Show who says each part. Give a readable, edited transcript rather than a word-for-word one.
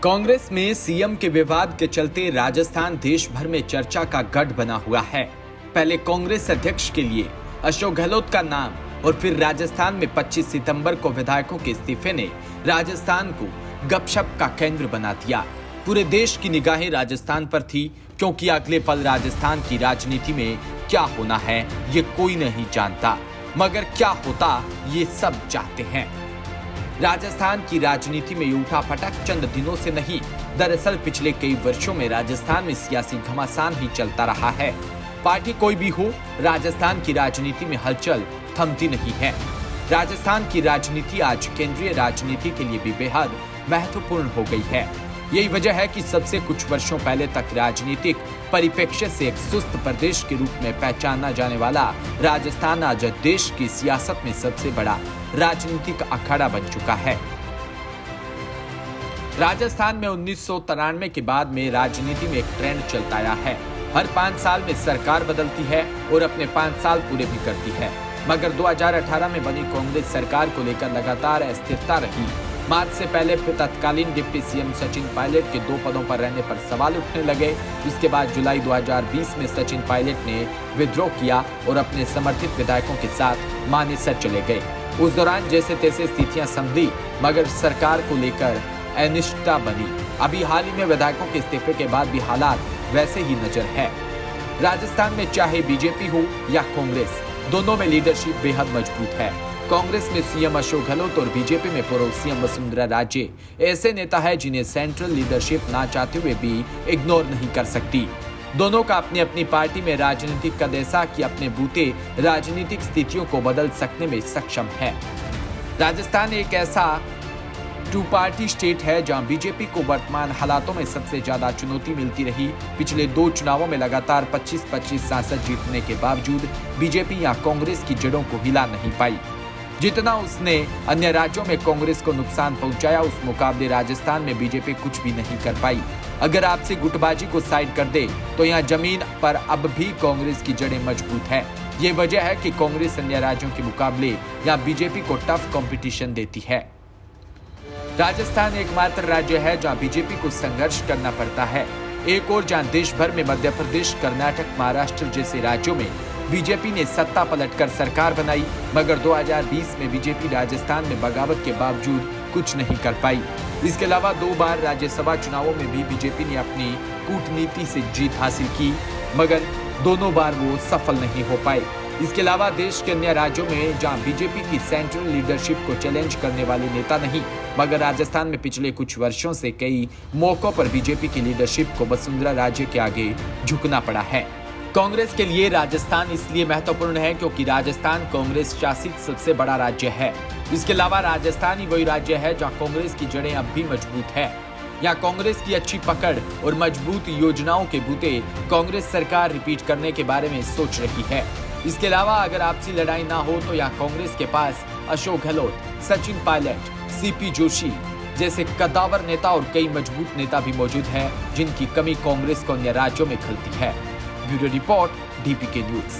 Speaker 1: कांग्रेस में सीएम के विवाद के चलते राजस्थान देश भर में चर्चा का गढ़ बना हुआ है। पहले कांग्रेस अध्यक्ष के लिए अशोक गहलोत का नाम और फिर राजस्थान में 25 सितंबर को विधायकों के इस्तीफे ने राजस्थान को गपशप का केंद्र बना दिया। पूरे देश की निगाहें राजस्थान पर थी, क्योंकि अगले पल राजस्थान की राजनीति में क्या होना है ये कोई नहीं जानता, मगर क्या होता ये सब चाहते हैं। राजस्थान की राजनीति में उठापटक चंद दिनों से नहीं, दरअसल पिछले कई वर्षों में राजस्थान में सियासी घमासान ही चलता रहा है। पार्टी कोई भी हो, राजस्थान की राजनीति में हलचल थमती नहीं है। राजस्थान की राजनीति आज केंद्रीय राजनीति के लिए भी बेहद महत्वपूर्ण हो गई है। यही वजह है कि सबसे कुछ वर्षों पहले तक राजनीतिक परिप्रेक्ष्य से एक सुस्त प्रदेश के रूप में पहचाना जाने वाला राजस्थान आज देश की सियासत में सबसे बड़ा राजनीतिक अखाड़ा बन चुका है। राजस्थान में 1993 के बाद में राजनीति में एक ट्रेंड चलता आया है। हर 5 साल में सरकार बदलती है और अपने 5 साल पूरे भी करती है, मगर 2018 में बनी कांग्रेस सरकार को लेकर लगातार अस्थिरता रही। मार्च से पहले तत्कालीन डिप्टी सीएम सचिन पायलट के 2 पदों पर रहने पर सवाल उठने लगे। इसके बाद जुलाई 2020 में सचिन पायलट ने विद्रोह किया और अपने समर्थित विधायकों के साथ मानेसर चले गए। उस दौरान जैसे तैसे स्थितियां संभली, मगर सरकार को लेकर अनिश्चितता बनी। अभी हाल ही में विधायकों के इस्तीफे के बाद भी हालात वैसे ही नजर है। राजस्थान में चाहे बीजेपी हो या कांग्रेस, दोनों में लीडरशिप बेहद मजबूत है। कांग्रेस में सीएम अशोक गहलोत और बीजेपी में पूर्व सीएम वसुंधरा राजे ऐसे नेता है जिन्हें सेंट्रल लीडरशिप ना चाहते हुए भी इग्नोर नहीं कर सकती। दोनों का अपनी अपनी पार्टी में राजनीतिक कद ऐसा कि अपने बूते राजनीतिक स्थितियों को बदल सकने में सक्षम है। राजस्थान एक ऐसा 2 पार्टी स्टेट है जहां बीजेपी को वर्तमान हालातों में सबसे ज्यादा चुनौती मिलती रही। पिछले 2 चुनावों में लगातार 25-25 सांसद जीतने के बावजूद बीजेपी या कांग्रेस की जड़ों को हिला नहीं पाई। जितना उसने अन्य राज्यों में कांग्रेस को नुकसान पहुंचाया, उस मुकाबले राजस्थान में बीजेपी कुछ भी नहीं कर पाई। अगर आपसे गुटबाजी को साइड कर दे तो यहाँ जमीन पर अब भी कांग्रेस की जड़ें मजबूत है। ये वजह है कि कांग्रेस अन्य राज्यों के मुकाबले यहाँ बीजेपी को टफ कंपटीशन देती है। राजस्थान एकमात्र राज्य है जहाँ बीजेपी को संघर्ष करना पड़ता है। एक और जहाँ देश भर में मध्य प्रदेश, कर्नाटक, महाराष्ट्र जैसे राज्यों में बीजेपी ने सत्ता पलटकर सरकार बनाई, मगर 2020 में बीजेपी राजस्थान में बगावत के बावजूद कुछ नहीं कर पाई। इसके अलावा 2 बार राज्यसभा चुनावों में भी बीजेपी ने अपनी कूटनीति से जीत हासिल की, मगर दोनों बार वो सफल नहीं हो पाए। इसके अलावा देश के अन्य राज्यों में जहां बीजेपी की सेंट्रल लीडरशिप को चैलेंज करने वाले नेता नहीं, मगर राजस्थान में पिछले कुछ वर्षों से कई मौकों पर बीजेपी की लीडरशिप को वसुंधरा राजे के आगे झुकना पड़ा है। कांग्रेस के लिए राजस्थान इसलिए महत्वपूर्ण है क्योंकि राजस्थान कांग्रेस शासित सबसे बड़ा राज्य है। इसके अलावा राजस्थान ही वही राज्य है जहां कांग्रेस की जड़ें अब भी मजबूत है। यहाँ कांग्रेस की अच्छी पकड़ और मजबूत योजनाओं के बूते कांग्रेस सरकार रिपीट करने के बारे में सोच रही है। इसके अलावा अगर आपसी लड़ाई ना हो तो यहाँ कांग्रेस के पास अशोक गहलोत, सचिन पायलट, सीपी जोशी जैसे कद्दावर नेता और कई मजबूत नेता भी मौजूद हैं, जिनकी कमी कांग्रेस को अन्य राज्यों में खलती है। Bureau report, DPK news.